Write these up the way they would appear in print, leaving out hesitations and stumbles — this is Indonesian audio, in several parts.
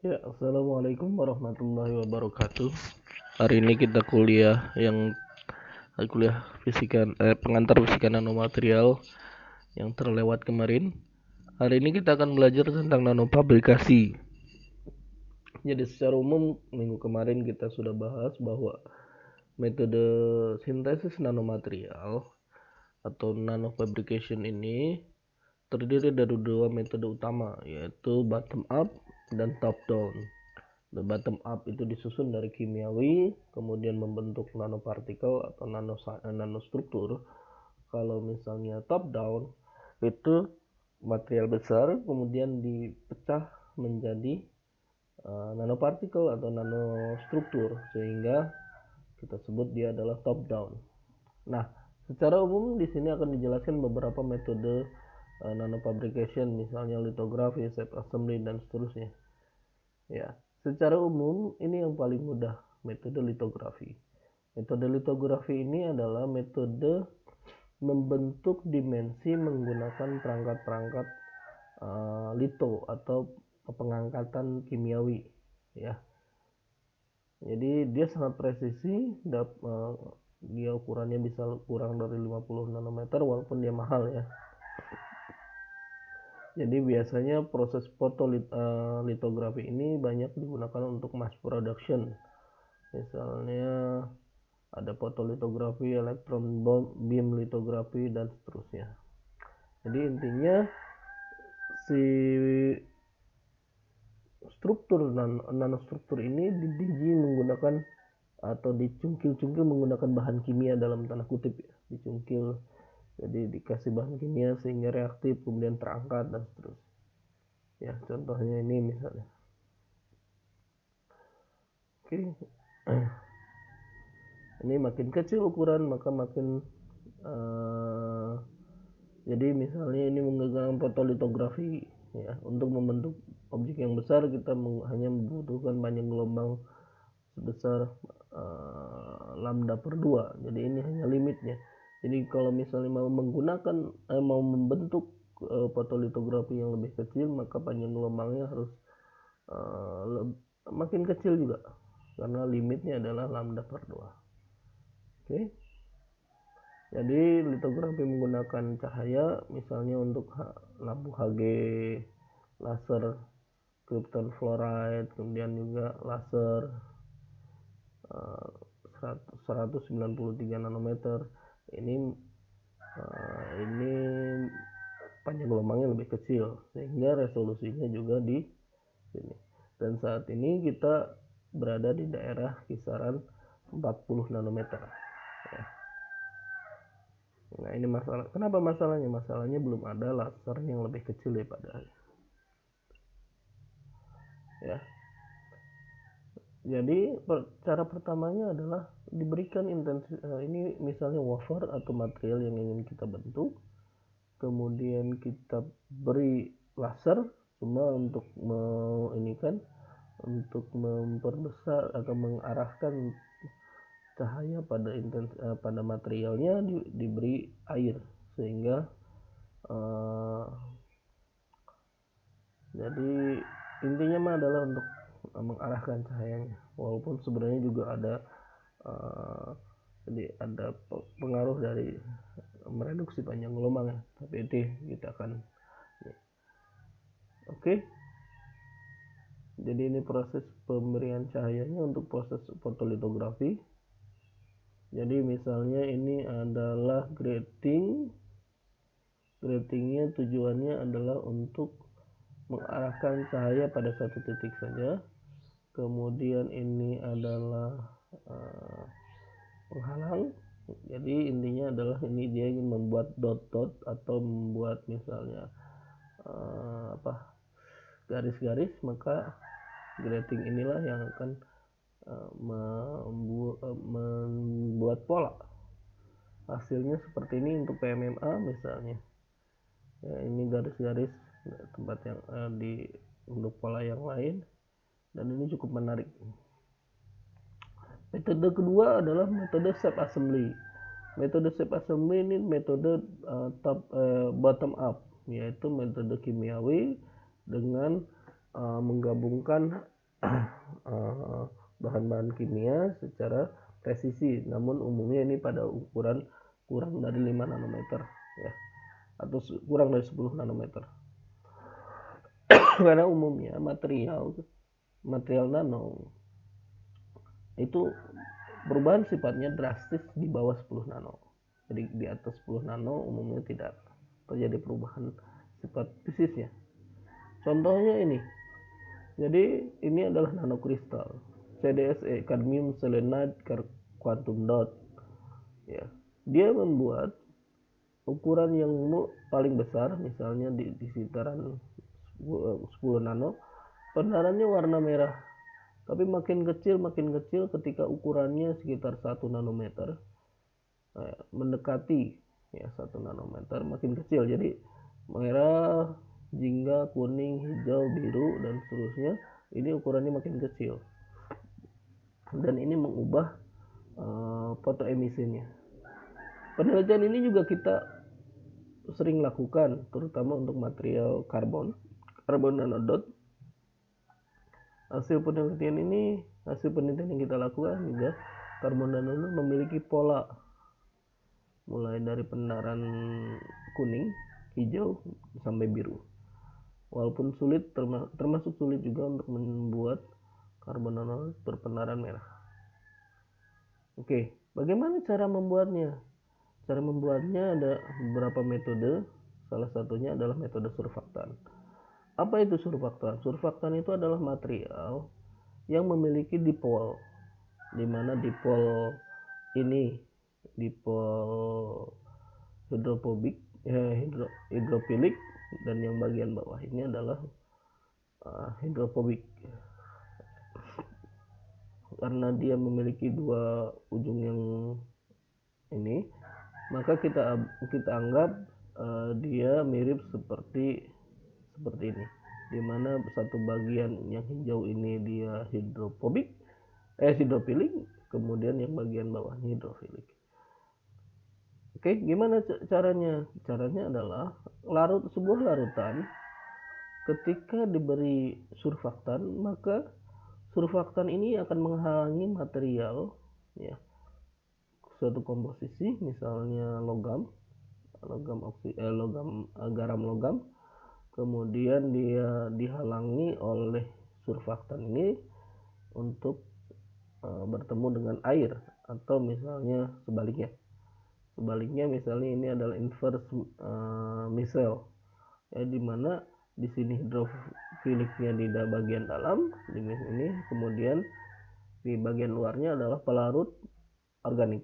Ya, assalamualaikum warahmatullahi wabarakatuh. Hari ini kita kuliah pengantar fisika nanomaterial yang terlewat kemarin. Hari ini kita akan belajar tentang nanofabrikasi. Jadi secara umum minggu kemarin kita sudah bahas bahwa metode sintesis nanomaterial atau nanofabrication ini terdiri dari dua metode utama, yaitu bottom up dan top down. The bottom up itu disusun dari kimiawi, kemudian membentuk nanopartikel atau nanostruktur. Kalau misalnya top down itu material besar kemudian dipecah menjadi nanopartikel atau nanostruktur, sehingga kita sebut dia adalah top down. Nah, secara umum di sini akan dijelaskan beberapa metode nanofabrication, misalnya litografi, shape assembly, dan seterusnya. Ya, secara umum ini yang paling mudah, metode litografi. Metode litografi ini adalah metode membentuk dimensi menggunakan perangkat-perangkat lito atau pengangkatan kimiawi, ya. Jadi dia sangat presisi, dia ukurannya bisa kurang dari 50 nanometer walaupun dia mahal, ya. Jadi biasanya proses fotolitografi ini banyak digunakan untuk mass production. Misalnya ada fotolitografi, elektron beam litografi, dan seterusnya. Jadi intinya si struktur nanostruktur ini dibiji menggunakan atau dicungkil-cungkil menggunakan bahan kimia dalam tanda kutip, ya. Dicungkil, jadi dikasih bahan kimia sehingga reaktif, kemudian terangkat, dan seterusnya. Ya, contohnya ini misalnya. Oke. Ini makin kecil ukuran maka makin jadi misalnya ini menggunakan fotolitografi, ya. Untuk membentuk objek yang besar kita hanya membutuhkan panjang gelombang sebesar lambda per 2. Jadi ini hanya limitnya. Jadi kalau misalnya mau membentuk fotolitografi yang lebih kecil, maka panjang gelombangnya harus makin kecil juga, karena limitnya adalah lambda per 2. Oke. Jadi litografi menggunakan cahaya, misalnya untuk lampu Hg, laser krypton fluoride, kemudian juga laser 193 nanometer. Ini panjang gelombangnya lebih kecil sehingga resolusinya juga di sini. Dan saat ini kita berada di daerah kisaran 40 nanometer. Ya. Nah, ini masalah. Kenapa masalahnya? Masalahnya belum ada laser yang lebih kecil daripada. Ya. Jadi cara pertamanya adalah diberikan ini misalnya wafer atau material yang ingin kita bentuk, kemudian kita beri laser cuma untuk untuk memperbesar atau mengarahkan cahaya pada materialnya, diberi air sehingga jadi intinya adalah untuk mengarahkan cahayanya, walaupun sebenarnya juga ada jadi ada pengaruh dari mereduksi panjang gelombang, ya. Tapi itu kita akan oke. Jadi ini proses pemberian cahayanya untuk proses fotolitografi. Jadi misalnya ini adalah gratingnya tujuannya adalah untuk mengarahkan cahaya pada satu titik saja. Kemudian ini adalah penghalang. Jadi intinya adalah ini dia ingin membuat dot-dot atau membuat misalnya garis-garis, maka grating inilah yang akan membuat pola. Hasilnya seperti ini untuk PMMA misalnya. Ya, ini garis-garis tempat yang untuk pola yang lain, dan ini cukup menarik. Metode kedua adalah metode shape assembly. Metode shape assembly ini metode bottom up, yaitu metode kimiawi dengan menggabungkan bahan-bahan kimia secara presisi, namun umumnya ini pada ukuran kurang dari 5 nanometer ya, atau kurang dari 10 nanometer. Karena umumnya material nano itu perubahan sifatnya drastis di bawah 10 nano. Jadi di atas 10 nano umumnya tidak terjadi perubahan sifat fisiknya. Contohnya ini. Jadi ini adalah nanokristal. CDSE, cadmium selenide quantum dot. Ya. Dia membuat ukuran yang paling besar, misalnya di sekitaran 10 nano, penerangannya warna merah. Tapi makin kecil ketika ukurannya sekitar 1 nanometer, mendekati ya 1 nanometer, makin kecil. Jadi merah, jingga, kuning, hijau, biru, dan seterusnya, ini ukurannya makin kecil. Dan ini mengubah fotoemisinya. Penelitian ini juga kita sering lakukan, terutama untuk material karbon nanodot. Hasil penelitian yang kita lakukan juga, karbon nanodot memiliki pola mulai dari penerangan kuning, hijau, sampai biru. Walaupun sulit, termasuk sulit juga untuk membuat karbon nanodot berpenerangan merah. Oke, bagaimana cara membuatnya? Cara membuatnya ada beberapa metode. Salah satunya adalah metode surfaktan. Apa itu surfaktan? Surfaktan itu adalah material yang memiliki dipol, di mana dipol ini dipol hidrofobik, hidrofilik, dan yang bagian bawah ini adalah hidrofobik. Karena dia memiliki dua ujung yang ini, maka kita anggap dia mirip seperti ini, di mana satu bagian yang hijau ini dia hidrofilik, kemudian yang bagian bawahnya hidrofilik. Oke, gimana caranya? Caranya adalah sebuah larutan ketika diberi surfaktan, maka surfaktan ini akan menghalangi material ya, suatu komposisi, misalnya garam logam, kemudian dia dihalangi oleh surfaktan ini untuk bertemu dengan air, atau misalnya sebaliknya misalnya ini adalah inverse micelle ya, dimana di sini hidrofiliknya di bagian dalam di ini, kemudian di bagian luarnya adalah pelarut organik.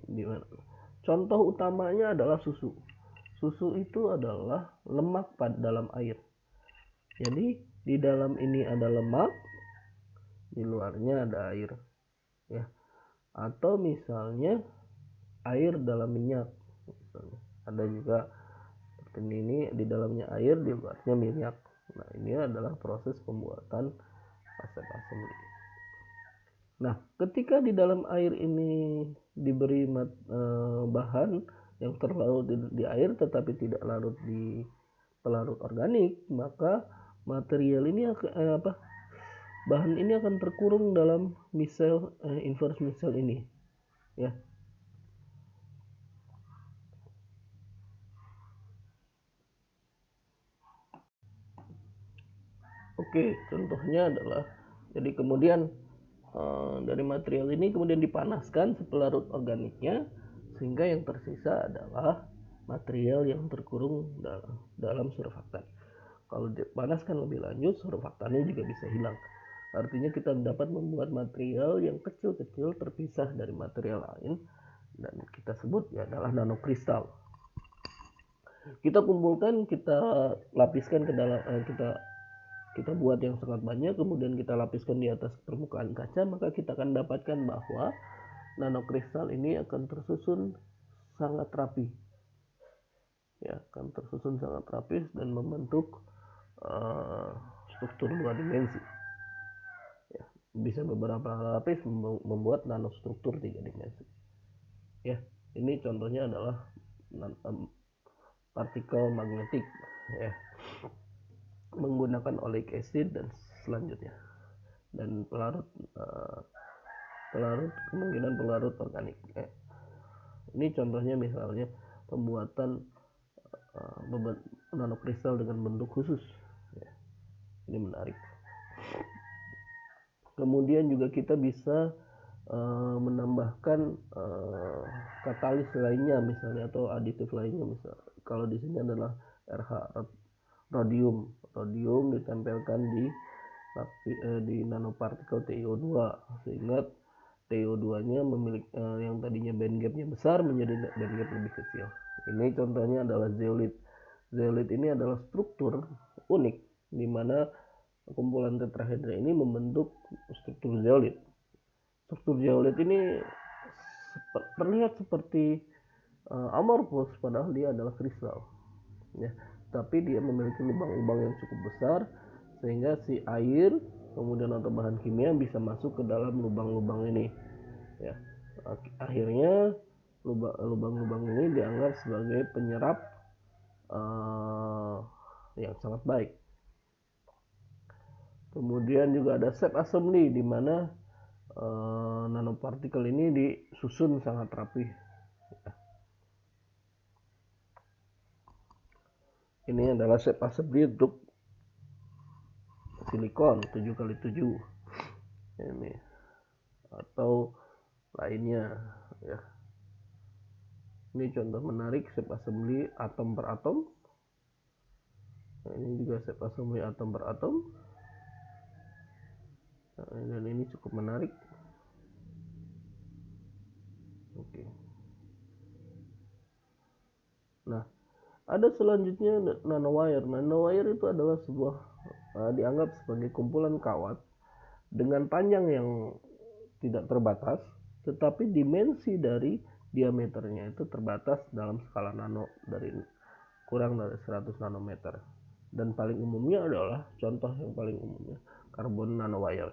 Dimana contoh utamanya adalah susu. Susu itu adalah lemak dalam air. Jadi di dalam ini ada lemak, di luarnya ada air ya. Atau misalnya air dalam minyak, misalnya. Ada juga seperti ini, di dalamnya air, di luarnya minyak. Nah, ini adalah proses pembuatan asam asam. Nah, ketika di dalam air ini diberi bahan yang terlarut di air tetapi tidak larut di pelarut organik, maka material ini bahan ini akan terkurung dalam inverse micelle ini ya. Oke, contohnya adalah, jadi kemudian dari material ini kemudian dipanaskan pelarut organiknya, sehingga yang tersisa adalah material yang terkurung dalam surfaktan. Kalau dipanaskan lebih lanjut, surfaktannya juga bisa hilang. Artinya kita dapat membuat material yang kecil-kecil terpisah dari material lain, dan kita sebut ya adalah nanokristal. Kita kumpulkan, kita lapiskan ke dalam, kita buat yang sangat banyak, kemudian kita lapiskan di atas permukaan kaca, maka kita akan dapatkan bahwa nanokristal ini akan tersusun sangat rapi ya, akan tersusun sangat rapi dan membentuk struktur dua dimensi ya. Bisa beberapa lapis membuat nanostruktur 3 dimensi ya. Ini contohnya adalah partikel magnetik ya, menggunakan oleic acid dan selanjutnya. dan kemungkinan pelarut organik. Ini contohnya misalnya pembuatan nanokristal dengan bentuk khusus. Ini menarik. Kemudian juga kita bisa menambahkan katalis lainnya misalnya atau aditif lainnya, misal kalau di sini adalah RH rhodium ditempelkan di nanopartikel TiO2 sehingga TiO2-nya memiliki yang tadinya band gap-nya besar menjadi band gap lebih kecil. Ini contohnya adalah zeolit. Zeolit ini adalah struktur unik di mana kumpulan tetrahedra ini membentuk struktur zeolit. Struktur zeolit ini terlihat seperti amorphous padahal dia adalah kristal. Ya, tapi dia memiliki lubang-lubang yang cukup besar sehingga si air kemudian atau bahan kimia bisa masuk ke dalam lubang-lubang ini. Ya, akhirnya lubang-lubang ini dianggap sebagai penyerap yang sangat baik. Kemudian juga ada set assembly di mana nanopartikel ini disusun sangat rapi. Ini adalah set assembly untuk silikon 7x7 ini atau lainnya ya. Ini contoh menarik set assembly atom per atom. Nah, ini juga set assembly atom per atom. Nah, dan ini cukup menarik. Oke. Nah, ada selanjutnya nanowire. Nanowire itu adalah sebuah dianggap sebagai kumpulan kawat dengan panjang yang tidak terbatas, tetapi dimensi dari diameternya itu terbatas dalam skala nano dari kurang dari 100 nanometer. Dan paling umumnya adalah contoh yang paling umumnya karbon nanowire.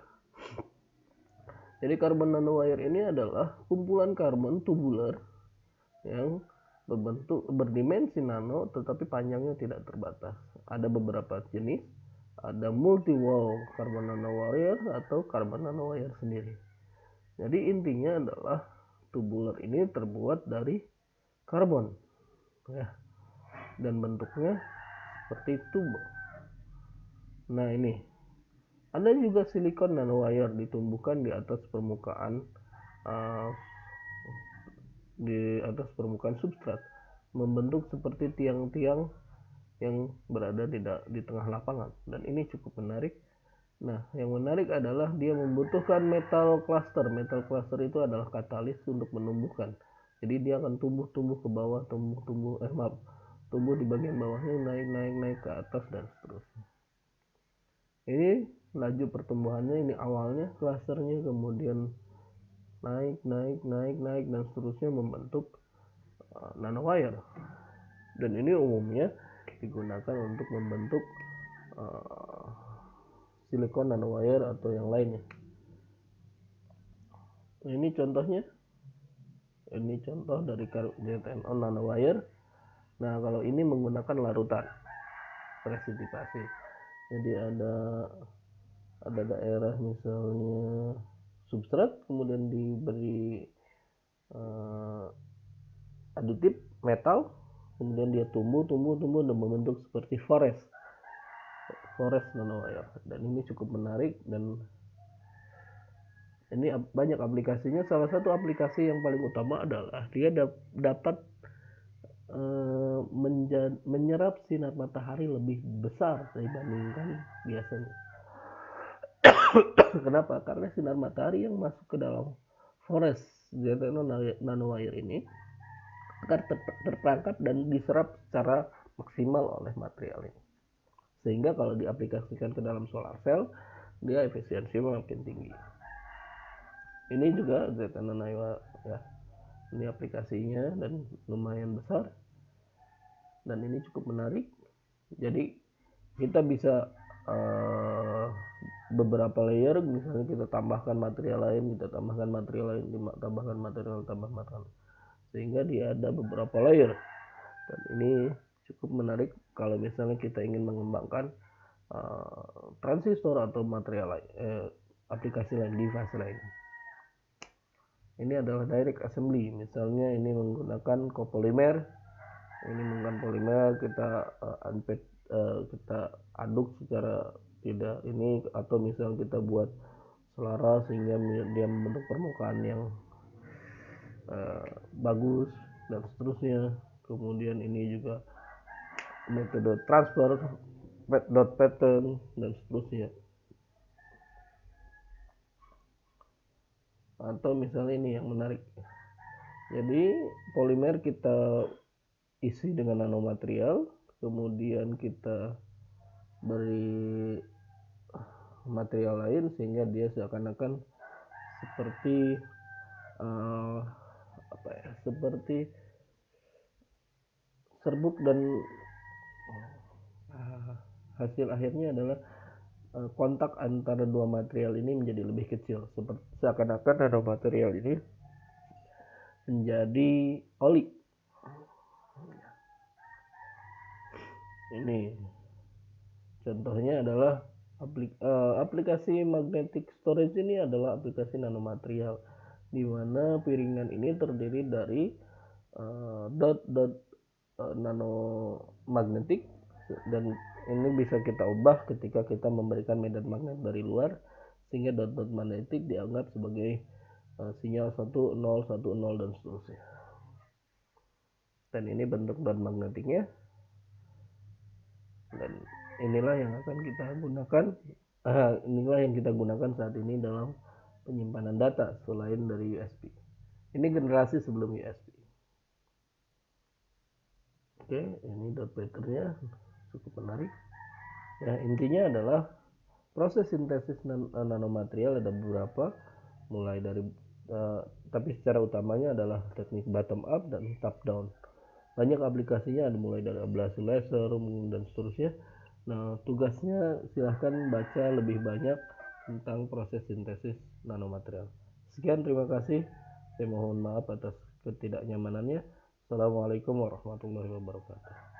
Jadi karbon nanowire ini adalah kumpulan karbon tubular yang berdimensi nano tetapi panjangnya tidak terbatas. Ada beberapa jenis, ada multi-wall karbon nanowire atau karbon nanowire sendiri. Jadi intinya adalah tubular ini terbuat dari karbon ya, dan bentuknya seperti tubuh. Nah, ini ada juga silikon nanowire ditumbuhkan di atas permukaan substrat, membentuk seperti tiang-tiang yang berada di tengah lapangan, dan ini cukup menarik. Nah, yang menarik adalah dia membutuhkan metal cluster. Metal cluster itu adalah katalis untuk menumbuhkan. Jadi dia akan tumbuh ke bawah, tumbuh di bagian bawahnya, naik ke atas dan seterusnya. Ini laju pertumbuhannya, ini awalnya klasternya, kemudian naik dan seterusnya membentuk nanowire. Dan ini umumnya digunakan untuk membentuk silikon nanowire atau yang lainnya. Ini contohnya. Ini contoh dari ZNO nanowire. Nah, kalau ini menggunakan larutan presitipasi. Jadi ada daerah misalnya substrat, kemudian diberi aditif metal, kemudian dia tumbuh dan membentuk seperti forest nanowire. Dan ini cukup menarik dan ini banyak aplikasinya. Salah satu aplikasi yang paling utama adalah dia dapat menyerap sinar matahari lebih besar dibandingkan biasanya. Kenapa? Karena sinar matahari yang masuk ke dalam forest ZNO nanowire ini akan terperangkap dan diserap secara maksimal oleh material ini, sehingga kalau diaplikasikan ke dalam solar cell dia efisiensinya makin tinggi. Ini juga ZNO nanowire ya, ini aplikasinya dan lumayan besar dan ini cukup menarik. Jadi kita bisa beberapa layer, misalnya kita tambahkan material lain, sehingga dia ada beberapa layer. Dan ini cukup menarik kalau misalnya kita ingin mengembangkan transistor atau material lain aplikasi lain, device lain. Ini adalah direct assembly, misalnya ini menggunakan copolymer, ini menggunakan polimer, kita unpack, kita aduk secara tidak ini, atau misal kita buat selaras sehingga dia membentuk permukaan yang bagus dan seterusnya. Kemudian ini juga metode transfer, dot pattern dan seterusnya. Atau misalnya ini yang menarik, jadi polimer kita isi dengan nanomaterial, kemudian kita beri material lain sehingga dia seakan-akan seperti seperti serbuk, dan hasil akhirnya adalah kontak antara dua material ini menjadi lebih kecil, seperti seakan-akan nanomaterial ini menjadi oli. Ini contohnya adalah aplikasi magnetic storage. Ini adalah aplikasi nanomaterial di mana piringan ini terdiri dari dot nanomagnetik, dan ini bisa kita ubah ketika kita memberikan medan magnet dari luar, sehingga dot magnetik dianggap sebagai sinyal 1 0 1 0 dan seterusnya. Dan ini bentuk dot magnetiknya, dan inilah yang akan kita gunakan, inilah yang kita gunakan saat ini dalam penyimpanan data selain dari USB. Ini generasi sebelum USB. Oke, ini dot patternnya cukup menarik. Ya, intinya adalah proses sintesis nanomaterial ada beberapa, mulai dari tapi secara utamanya adalah teknik bottom up dan top down. Banyak aplikasinya, ada mulai dari ablasi laser dan seterusnya. Nah, tugasnya silahkan baca lebih banyak tentang proses sintesis nanomaterial. Sekian, terima kasih. Saya mohon maaf atas ketidaknyamanannya. Assalamualaikum warahmatullahi wabarakatuh.